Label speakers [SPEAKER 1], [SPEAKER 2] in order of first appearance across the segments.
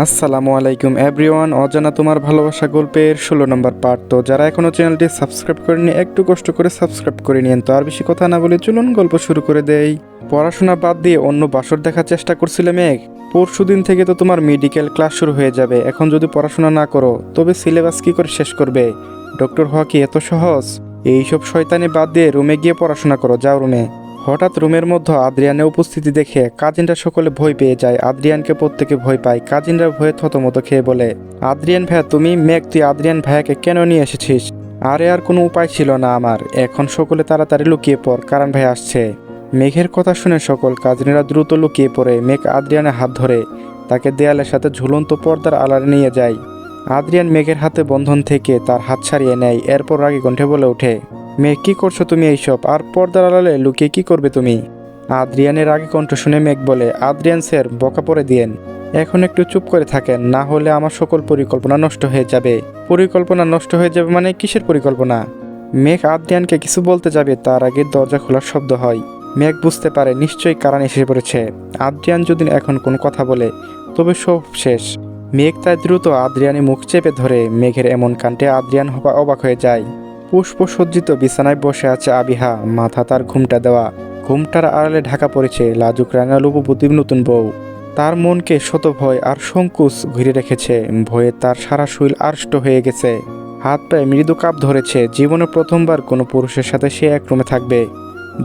[SPEAKER 1] আসসালামু আলাইকুম এভরিওয়ান। অজানা তোমার ভালোবাসা গল্পের 16 নম্বর পার্ট। তো যারা এখনও চ্যানেলটি সাবস্ক্রাইব করেনি একটু কষ্ট করে সাবস্ক্রাইব করে নিন। তো আর বেশি কথা না বলে চলুন গল্প শুরু করে দেই। পড়াশোনা বাদ দিয়ে অন্য বাসর দেখার চেষ্টা করছিলে মেঘ? পরশুদিন থেকে তো তোমার মেডিকেল ক্লাস শুরু হয়ে যাবে। এখন যদি পড়াশোনা না করো তবে সিলেবাস কি করে শেষ করবে? ডক্টর হওয়া কি এত সহজ? এইসব শয়তানি বাদ দিয়ে রুমে গিয়ে পড়াশোনা করো, যাও রুমে। হঠাৎ রুমের মধ্যে আদ্রিয়ানের উপস্থিতি দেখে কাজিনরা সকলে ভয় পেয়ে যায়। আদ্রিয়ানকে প্রত্যেকে ভয় পায়। কাজিনরা ভয়ে থতমত খেয়ে বলে, আদ্রিয়ান ভাইয়া তুমি? মেঘ, তুই আদ্রিয়ান ভাইয়াকে কেন নিয়ে এসেছিস? আরে আর কোনো উপায় ছিল না আমার। এখন সকলে তাড়াতাড়ি লুকিয়ে পড়, কারণ ভাই আসছে। মেঘের কথা শুনে সকল কাজিনরা দ্রুত লুকিয়ে পড়ে। মেঘ আদ্রিয়ানের হাত ধরে তাকে দেয়ালের সাথে ঝুলন্ত পর্দার আড়ালে নিয়ে যায়। আদ্রিয়ান মেঘের হাতে বন্ধন থেকে তার হাত ছাড়িয়ে নেয়। এরপর রাগী কণ্ঠে বলে ওঠে, মেঘ কি করছো তুমি এইসব? আর পর্দার আড়ালে লুকিয়ে কি করবে তুমি? আদ্রিয়ানের আগে কণ্ঠ শুনে মেঘ বলে, আদ্রিয়ান স্যার বকা পড়ে দিয়েন। এখন একটু চুপ করে থাকেন, না হলে আমার সকল পরিকল্পনা নষ্ট হয়ে যাবে। পরিকল্পনা নষ্ট হয়ে যাবে মানে কিসের পরিকল্পনা? মেঘ আদ্রিয়ানকে কিছু বলতে যাবে তার আগে দরজা খোলার শব্দ হয়। মেঘ বুঝতে পারে নিশ্চয়ই কারণ এসে পড়েছে। আদ্রিয়ান যদি এখন কোনো কথা বলে তবে সব শেষ। মেঘ তাই দ্রুত আদ্রিয়ানের মুখ চেপে ধরে। মেঘের এমন কাণ্ডে আদ্রিয়ান অবাক হয়ে যায়। পুষ্পসজ্জিত বিছানায় বসে আছে আবিহা, মাথা তার ঘুমটা দেওয়া। ঘুমটার আড়ালে ঢাকা পড়েছে লাজুক রাঙা রূপবতী নতুন বউ। তার মনকে শত ভয় আর সংকোচ ঘিরে রেখেছে। ভয়ে তার সারা শরীর আড়ষ্ট হয়ে গেছে। হাত পায়ে মৃদু কাঁপ ধরেছে। জীবনে প্রথমবার কোনো পুরুষের সাথে সে এক রুমে থাকবে।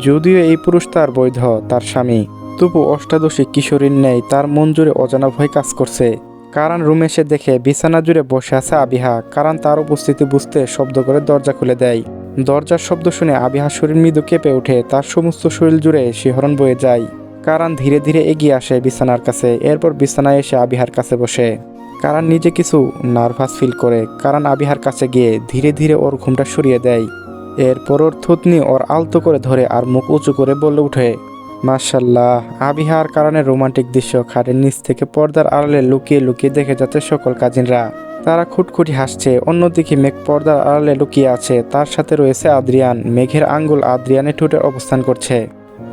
[SPEAKER 1] যদিও এই পুরুষ তার বৈধ, তার স্বামী, তবু অষ্টাদশী কিশোরীর ন্যায় তার মন জুড়ে অজানা ভয় কাজ করছে। কারণ রুমে এসে দেখে বিছানা জুড়ে বসে আছে আবিহা। কারণ তার উপস্থিতি বুঝতে শব্দ করে দরজা খুলে দেয়। দরজার শব্দ শুনে আবিহার শরীর মৃদু কেঁপে ওঠে। তার সমস্ত শরীর জুড়ে শিহরণ বয়ে যায়। কারণ ধীরে ধীরে এগিয়ে আসে বিছানার কাছে। এরপর বিছানায় এসে আবিহার কাছে বসে। কারণ নিজে কিছু নার্ভাস ফিল করে। কারণ আবিহার কাছে গিয়ে ধীরে ধীরে ওর ঘুমটা সরিয়ে দেয়। এরপর ওর থুতনি ওর আলতো করে ধরে আর মুখ উঁচু করে বলে ওঠে, মাশাল্লাহ। আবিহার কারণে রোমান্টিক দৃশ্য খাটের নিচ থেকে পর্দার আড়ালে লুকিয়ে লুকিয়ে দেখে যাচ্ছে সকল কাজিনরা। তারা খুটখুটি হাসছে। অন্যদিকে মেঘ পর্দার আড়ালে লুকিয়ে আছে। তার সাথে রয়েছে আদ্রিয়ান। মেঘের আঙ্গুল আদ্রিয়ানের ঠোঁটে অবস্থান করছে।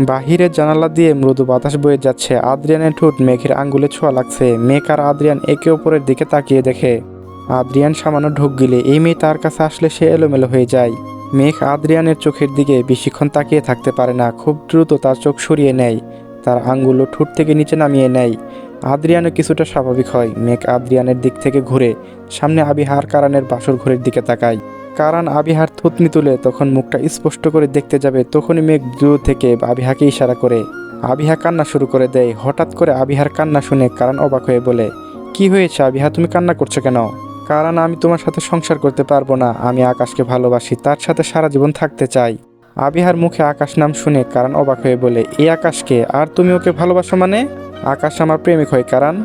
[SPEAKER 1] বাহিরের জানালা দিয়ে মৃদু বাতাস বয়ে যাচ্ছে। আদ্রিয়ানের ঠোঁট মেঘের আঙ্গুলে ছোঁয়া লাগছে। মেঘ আর আদ্রিয়ান একে অপরের দিকে তাকিয়ে দেখে। আদ্রিয়ান সামান্য ঢোক গিলে এই মেয়ে তার কাছে আসলে সে এলোমেলো হয়ে যায়। মেঘ আদ্রিয়ানের চোখের দিকে বেশিক্ষণ তাকিয়ে থাকতে পারে না। খুব দ্রুত তার চোখ সরিয়ে নেয়। তার আঙ্গুল ঠোঁট থেকে নিচে নামিয়ে নেয়। আদ্রিয়ানও কিছুটা স্বাভাবিক হয়। মেঘ আদ্রিয়ানের দিক থেকে ঘুরে সামনে আবিহার কারানের বাসর ঘরের দিকে তাকায়। কারণ আবিহার থুতনি তুলে তখন মুখটা স্পষ্ট করে দেখতে যাবে, তখনই মেঘ দূর থেকে আবিহাকে ইশারা করে। আবিহা কান্না শুরু করে দেয়। হঠাৎ করে আবিহার কান্না শুনে কারণ অবাক হয়ে বলে, কি হয়েছে আবিহা, তুমি কান্না করছো কেন? কারণ আমি তোমার সাথে সংসার করতে পারবো না। আমি আকাশকে ভালোবাসি, তার সাথে সারা জীবন থাকতে চাই। আবিহার মুখে আকাশ নাম শুনে কারণ অবাক হয়ে বলে, এই আকাশকে? আর তুমি ওকে ভালোবাসো মানে? আকাশ আমার প্রেমিক হয় কারণ।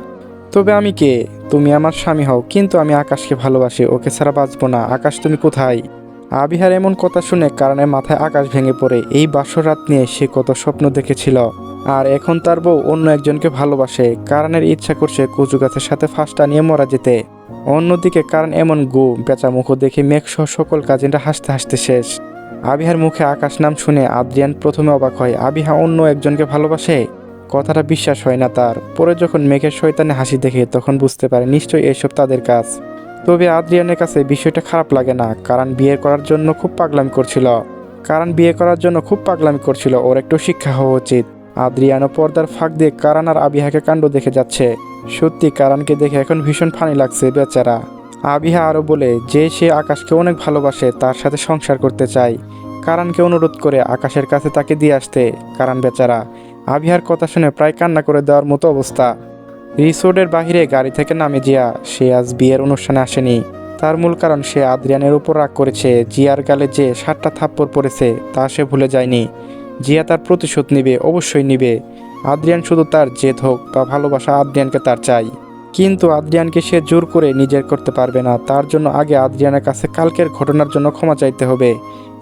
[SPEAKER 1] তবে আমি কে? তুমি আমার স্বামী হও, কিন্তু আমি আকাশকে ভালোবাসি। ওকে ছাড়া বাঁচবো না। আকাশ তুমি কোথায়? আবিহার এমন কথা শুনে কারণের মাথায় আকাশ ভেঙে পড়ে। এই বাসর রাত নিয়ে সে কত স্বপ্ন দেখেছিল। আর এখন তার বউ অন্য একজনকে ভালোবাসে। কারণের ইচ্ছা করছে কচু গাছের সাথে ফাঁসটা নিয়ে মরা যেতে। অন্যদিকে কারণ এমন বেচা মুখ দেখে মেঘসহ সকল কাজিনরা হাসতে হাসতে শেষ। আবিহার মুখে আকাশ নাম শুনে আদ্রিয়ান প্রথমে অবাক হয়। আবিহা অন্য একজনকে ভালোবাসে? কথাটা বিশ্বাস হয় না তার। পরে যখন মেঘের শয়তানে হাসি দেখে তখন বুঝতে পারে নিশ্চয়ই এসব তাদের কাজ। তবে আদ্রিয়ানের কাছে বিষয়টা খারাপ লাগে না। কারণ বিয়ে করার জন্য খুব পাগলামি করছিল। ওর একটু শিক্ষা হওয়া উচিত। আদ্রিয়ানও পর্দার ফাঁক দিয়ে কারণ আর আবিহাকে কাণ্ড দেখে যাচ্ছে। সত্যি কারণকে দেখে এখন ভীষণ ফানি লাগছে বেচারা। আবিহা আরও বলে যে সে আকাশকে অনেক ভালোবাসে, তার সাথে সংসার করতে চায়। কারণকে অনুরোধ করে আকাশের কাছে তাকে দিয়ে আসতে। কারণ বেচারা আবিহার কথা শুনে প্রায় কান্না করে দেওয়ার মতো অবস্থা। রিসোর্টের বাহিরে গাড়ি থেকে নামে জিয়া। সে আজ বিয়ের অনুষ্ঠানে আসেনি। তার মূল কারণ সে আদ্রিয়ানের উপর রাগ করেছে। জিয়ার গালে যে 7টা থাপ্পড় পড়েছে তা সে ভুলে যায়নি। জিয়া তার প্রতিশোধ নিবে, অবশ্যই নিবে। আদ্রিয়ান শুধু তার জেদ হোক বা ভালোবাসা, আদ্রিয়ানকে তার চাই। কিন্তু আদ্রিয়ানকে সে জোর করে নিজের করতে পারবে না। তার জন্য আগে আদ্রিয়ানের কাছে কালকের ঘটনার জন্য ক্ষমা চাইতে হবে।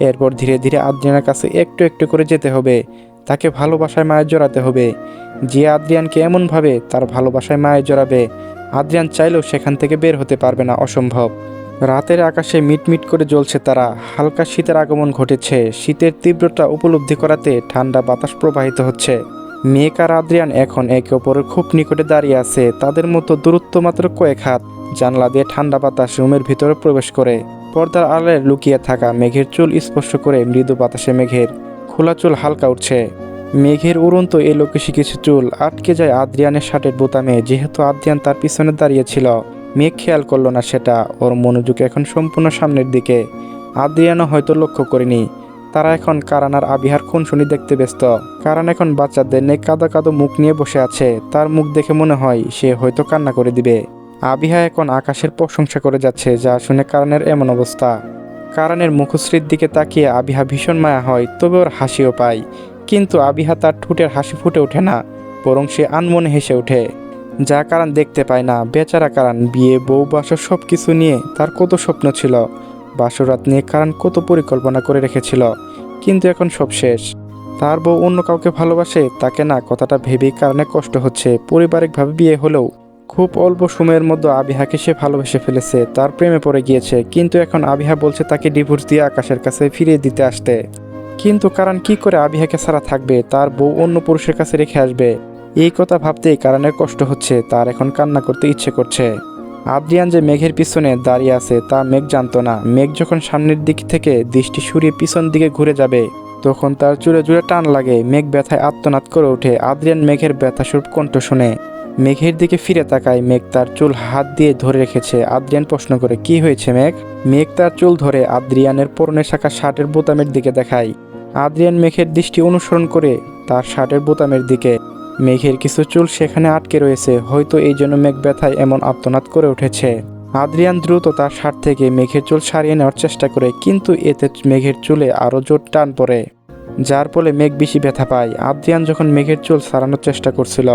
[SPEAKER 1] এরপর ধীরে ধীরে আদ্রিয়ানের কাছে একটু একটু করে যেতে হবে। তাকে ভালোবাসায় মায়ে জড়াতে হবে। জিয়া আদ্রিয়ানকে এমনভাবে তার ভালোবাসায় মায়ে জড়াবে, আদ্রিয়ান চাইলেও সেখান থেকে বের হতে পারবে না, অসম্ভব। রাতের আকাশে মিটমিট করে জ্বলছে তারা। হালকা শীতের আগমন ঘটেছে। শীতের তীব্রতা উপলব্ধি করাতে ঠান্ডা বাতাস প্রবাহিত হচ্ছে। মেঘ আর আদ্রিয়ান এখন একে অপরের খুব নিকটে দাঁড়িয়ে আছে। তাদের মতো দূরত্ব মাত্র কয়েক হাত। জানলা দিয়ে ঠান্ডা বাতাস রুমের ভিতরে প্রবেশ করে। পর্দার আড়ালে লুকিয়ে থাকা মেঘের চুল স্পর্শ করে মৃদু বাতাসে মেঘের খোলা চুল হালকা উঠছে। মেঘের উড়ন্ত এলোকেশি কিছু চুল আটকে যায় আদ্রিয়ানের শার্টের বোতামে। যেহেতু আদ্রিয়ান তার পিছনে দাঁড়িয়েছিল, মেঘ খেয়াল করলো না সেটা। ওর মনোযোগ এখন সম্পূর্ণ সামনের দিকে। আদ্রিয়ানও হয়তো লক্ষ্য করেনি। তারা এখন কারান আর আবিহার খুনসুনি দেখতে ব্যস্ত। কারান এখন বাচ্চাদের নিয়ে কাদো কাদো মুখ নিয়ে বসে আছে। তার মুখ দেখে মনে হয় সে হয়তো কান্না করে দিবে। আবিহা এখন আকাশের প্রশংসা করে যাচ্ছে, যা শুনে কারানের এমন অবস্থা। কারানের মুখশ্রীর দিকে তাকিয়ে আবিহা ভীষণ মায়া হয়, তবে ওর হাসিও পায়। কিন্তু আবিহা তার ঠোঁটের হাসি ফুটে ওঠে না, বরং সে আনমনে হেসে ওঠে। যা কারান দেখতে পায় না। বেচারা কারান, বিয়ে, বউ, বাসর সব কিছু নিয়ে তার কত স্বপ্ন ছিল। বাসরাত নিয়ে কারান কত পরিকল্পনা করে রেখেছিল, কিন্তু এখন সব শেষ। তার বউ অন্য কাউকে ভালোবাসে, তাকে না, কথাটা ভেবেই কারণে কষ্ট হচ্ছে। পারিবারিকভাবে বিয়ে হলেও খুব অল্প সময়ের মধ্যে আবিহাকে সে ভালোবেসে ফেলেছে, তার প্রেমে পড়ে গিয়েছে। কিন্তু এখন আবিহা বলছে তাকে ডিভোর্স দিয়ে আকাশের কাছে ফিরিয়ে দিতে আসতে। কিন্তু কারণ কি করে আবিহাকে ছাড়া থাকবে? তার বউ অন্য পুরুষের কাছে রেখে আসবে। এই কথা ভাবতেই কারণের কষ্ট হচ্ছে। তার এখন কান্না করতে ইচ্ছে করছে। আদ্রিয়ান যে মেঘের পিছনে দাঁড়িয়ে আছে তা মেঘ জানতো না। মেঘ যখন সামনের দিক থেকে দৃষ্টি সরিয়ে পিছন দিকে ঘুরে যাবে, তখন তার চুলে জুড়ে টান লাগে। মেঘ ব্যথায় আত্মনাদ করে ওঠে। আদ্রিয়ান মেঘের ব্যথাস্বরূপ কণ্ঠ শুনে মেঘের দিকে ফিরে তাকায়। মেঘ তার চুল হাত দিয়ে ধরে রেখেছে। আদ্রিয়ান প্রশ্ন করে, কি হয়েছে মেঘ? মেঘ তার চুল ধরে আদ্রিয়ানের পরনে থাকা শার্টের বোতামের দিকে দেখায়। আদ্রিয়ান মেঘের দৃষ্টি অনুসরণ করে তার শার্টের বোতামের দিকে। মেঘের কিছু চুল সেখানে আটকে রয়েছে, হয়তো এই জন্য মেঘ ব্যথায় এমন আর্তনাদ করে উঠেছে। আদ্রিয়ান দ্রুত তার শার্ট থেকে মেঘের চুল সারিয়ে নেওয়ার চেষ্টা করে, কিন্তু এতে মেঘের চুলে আরও জোর টান পড়ে, যার ফলে মেঘ বেশি ব্যথা পায়। আদ্রিয়ান যখন মেঘের চুল সারানোর চেষ্টা করছিল,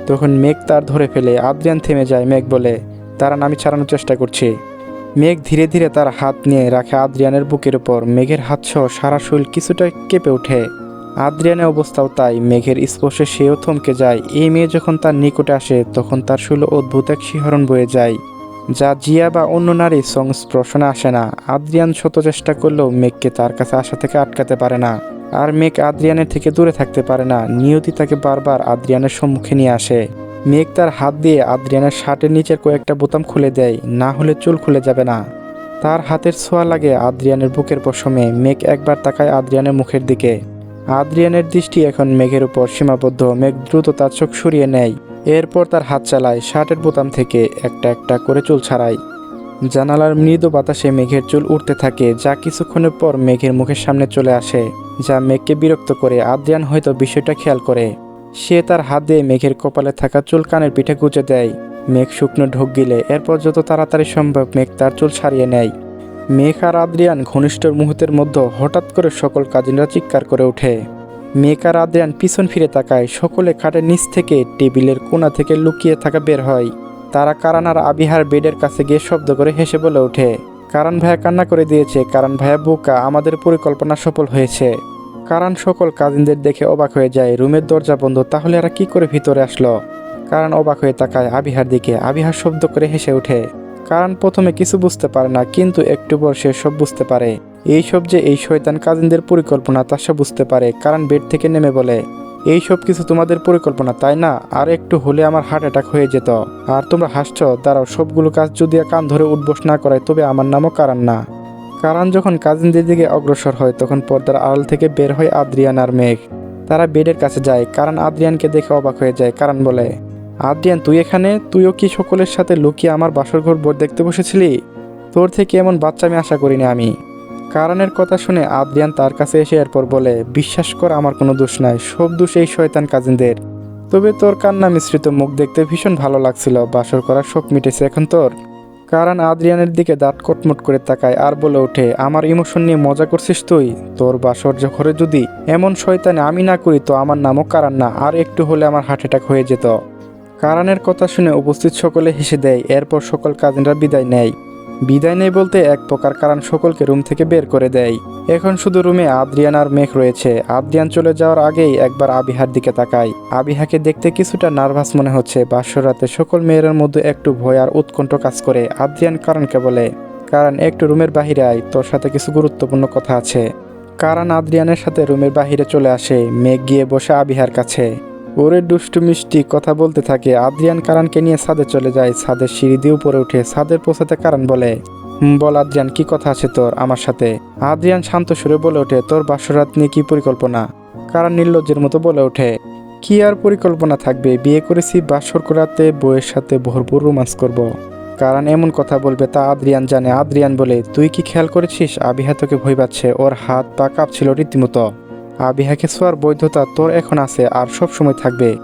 [SPEAKER 1] তখন মেঘ তার ধরে ফেলে। আদ্রিয়ান থেমে যায়। মেঘ বলে, দাঁড়ান, আমি ছাড়ানোর চেষ্টা করছি। মেঘ ধীরে ধীরে তার হাত নিয়ে রাখে আদ্রিয়ানের বুকের উপর। মেঘের হাত সহ সারা শরীর কিছুটা কেঁপে ওঠে। আদ্রিয়ানের অবস্থাও তাই। মেঘের স্পর্শে সেও থমকে যায়। এই মেয়ে যখন তার নিকটে আসে, তখন তার শরীরে অদ্ভুত এক শিহরণ বয়ে যায়, যা জিয়া বা অন্য নারীর সংস্পর্শনে আসে না। আদ্রিয়ান শত চেষ্টা করলেও মেঘকে তার কাছে আসা থেকে আটকাতে পারে না। আর মেঘ আদ্রিয়ানের থেকে দূরে থাকতে পারে না। নিয়তি তাকে বারবার আদ্রিয়ানের সম্মুখে নিয়ে আসে। মেঘ তার হাত দিয়ে আদ্রিয়ানের শার্টের নিচের কয়েকটা বোতাম খুলে দেয়, না হলে চুল খুলে যাবে না। তার হাতের ছোঁয়া লাগে আদ্রিয়ানের বুকের পশমে। মেঘ একবার তাকায় আদ্রিয়ানের মুখের দিকে। আদ্রিয়ানের দৃষ্টি এখন মেঘের উপর সীমাবদ্ধ। মেঘ দ্রুত তার চোখ সরিয়ে নেয়। এরপর তার হাত চালায়, শার্টের বোতাম থেকে একটা একটা করে চুল ছাড়ায়। জানালার মৃদু বাতাসে মেঘের চুল উঠতে থাকে, যা কিছুক্ষণের পর মেঘের মুখের সামনে চলে আসে, যা মেঘকে বিরক্ত করে। আদ্রিয়ান হয়তো বিষয়টা খেয়াল করে। সে তার হাত দিয়ে মেঘের কপালে থাকা চুল কানের পিঠে গুঁজে দেয়। মেঘ শুকনো ঢোক গিলে। এরপর যত তাড়াতাড়ি সম্ভব মেঘ তার চুল ছাড়িয়ে নেয়। মেঘ আর আদ্রিয়ান ঘনিষ্ঠ মুহূর্তের মধ্যে হঠাৎ করে সকল কাজিনরা চিৎকার করে ওঠে। মেঘ আর আদ্রিয়ান পিছন ফিরে তাকায়। সকলে খাটের নিচ থেকে, টেবিলের কোণা থেকে লুকিয়ে থাকা বের হয়। তারা কারান আর আবিহার বেডের কাছে গিয়ে শব্দ করে হেসে বলে ওঠে, কারান ভাইয়া কান্না করে দিয়েছে, কারান ভাইয়া বোকা, আমাদের পরিকল্পনা সফল হয়েছে। কারান সকল কাজিনদের দেখে অবাক হয়ে যায়। রুমের দরজা বন্ধ, তাহলে এরা কি করে ভিতরে আসলো? কারান অবাক হয়ে তাকায় আবিহার দিকে। আবিহার শব্দ করে হেসে ওঠে। কারান প্রথমে কিছু বুঝতে পারে না, কিন্তু একটু পর সে সব বুঝতে পারে। এই সব যে এই শয়তান কাজিনদের পরিকল্পনা তা সে বুঝতে পারে। কারান বেড থেকে নেমে বলে, এই সব কিছু তোমাদের পরিকল্পনা, তাই না? আর একটু হলে আমার হার্ট অ্যাটাক হয়ে যেত। আর তোমরা হাসছো? দাঁড়াও, সবগুলো কাজ যদি কান ধরে উঠবোস না করায়, তবে আমার নামও কারান না। কারান যখন কাজিনদের দিকে অগ্রসর হয়, তখন পর্দার আড়াল থেকে বের হয় আদ্রিয়ান আর মেঘ। তারা বেডের কাছে যায়। কারান আদ্রিয়ানকে দেখে অবাক হয়ে যায়। কারান বলে, আদ্রিয়ান তুই এখানে? তুইও কি সকলের সাথে লুকিয়ে আমার বাসরঘর দেখতে বসেছিলি? তোর থেকে এমন বাচ্চা আমি আশা করিনি আমি। কারানের কথা শুনে আদ্রিয়ান তার কাছে এসে এরপর বলে, বিশ্বাস কর, আমার কোনো দোষ নাই, সব দোষ এই শয়তান কাজিনদের। তবে তোর কান্না মিশ্রিত মুখ দেখতে ভীষণ ভালো লাগছিল। বাসর করার শোক মিটেছে এখন তোর? কারান আদ্রিয়ানের দিকে দাঁত কটমট করে তাকায় আর বলে ওঠে, আমার ইমোশন নিয়ে মজা করছিস তুই? তোর বাসর ঘরে যদি এমন শয়তানি আমি না করি, তো আমার নামও কারান না। আর একটু হলে আমার হার্ট অ্যাটাক হয়ে যেত। কারানের কথা শুনে উপস্থিত সকলে হেসে দেয়। এরপর সকল কাজিনরা বিদায় নেয়। বিদায় নেই বলতে এক প্রকার কারান সকলকে রুম থেকে বের করে দেয়। এখন শুধু রুমে আদ্রিয়ান আর মেঘ রয়েছে। আদ্রিয়ান চলে যাওয়ার আগেই একবার আবিহার দিকে তাকায়। আবিহাকে দেখতে কিছুটা নার্ভাস মনে হচ্ছে। বাসর রাতে সকল মেয়েদের মধ্যে একটু ভয় আর উৎকণ্ঠ কাজ করে। আদ্রিয়ান কারানকে বলে, কারান একটু রুমের বাহিরে আয়, তোর সাথে কিছু গুরুত্বপূর্ণ কথা আছে। কারান আদ্রিয়ানের সাথে রুমের বাহিরে চলে আসে। মেঘ গিয়ে বসে আবিহার কাছে। ওরে দুষ্টু মিষ্টি কথা বলতে থাকে। আদ্রিয়ান কারানকে নিয়ে ছাদে চলে যায়। ছাদের সিঁড়ি দিয়ে উপরে উঠে ছাদের পৌঁছাতে কারান বলে, বল আদ্রিয়ান, কি কথা আছে তোর আমার সাথে?" আদ্রিয়ান শান্ত সুরে বলে ওঠে, "তোর বাসরাত নিয়ে কি পরিকল্পনা?" কারান নির্লজ্জের মতো বলে ওঠে, "কি আর পরিকল্পনা থাকবে, বিয়ে করেছি, বাসর করাতে বউয়ের সাথে ভরপুর রোমান্স করব।" কারণ এমন কথা বলবে তা আদ্রিয়ান জানে। আদ্রিয়ান বলে, "তুই কি খেয়াল করেছিস আবিহা তোকে ভয় পাচ্ছে? ওর হাত পা কাঁপছিল রীতিমতো। আবিহাকে ছোঁয়ার বৈধতা তোর এখন আছে আর সব সময় থাকবে।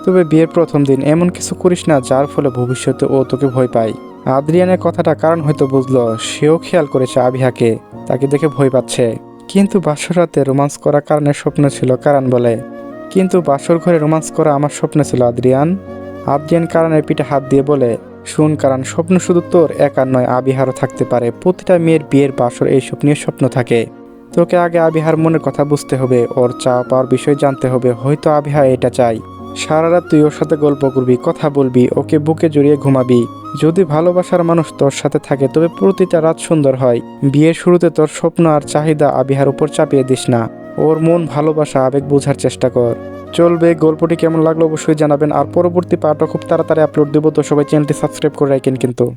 [SPEAKER 1] তবে বিয়ের প্রথম দিন এমন কিছু করিস না যার ফলে ভবিষ্যতে ও তোকে ভয় পায়।" আদ্রিয়ানের কথাটা কারণ হয়তো বুঝলো। সেও খেয়াল করেছে আবিহাকে, তাকে দেখে ভয় পাচ্ছে। কিন্তু বাসর রাতে রোমান্স করা কারণের স্বপ্ন ছিল, কারণ বলে। কিন্তু বাসর ঘরে রোমান্স করা আমার স্বপ্ন ছিল আদ্রিয়ান। আদ্রিয়ান কারণের পিঠে হাত দিয়ে বলে, "শুন কারণ, স্বপ্ন শুধু তোর একার নয়, আবিহারও থাকতে পারে। প্রতিটা মেয়ের বিয়ের বাসর এইসব নিয়ে স্বপ্ন থাকে। তোকে আগে আবিহার মনের কথা বুঝতে হবে, ওর চাওয়া পাওয়ার বিষয় জানতে হবে। হয়তো আবিহা এটা চাই। সারা রাত তুই ওর সাথে গল্প করবি, কথা বলবি, ওকে বুকে জড়িয়ে ঘুমাবি। যদি ভালোবাসার মানুষ তোর সাথে থাকে তবে প্রতিটা রাত সুন্দর হয়। বিয়ের শুরুতে তোর স্বপ্ন আর চাহিদা আবিহার উপর চাপিয়ে দিস না। ওর মন, ভালোবাসা, আবেগ বোঝার চেষ্টা কর। চলবে, গল্পটি কেমন লাগলো অবশ্যই জানাবেন। আর পরবর্তী পার্টও খুব তাড়াতাড়ি আপলোড দেবো, তো সবাই চ্যানেলটি সাবস্ক্রাইব করে রাখেন কিন্তু।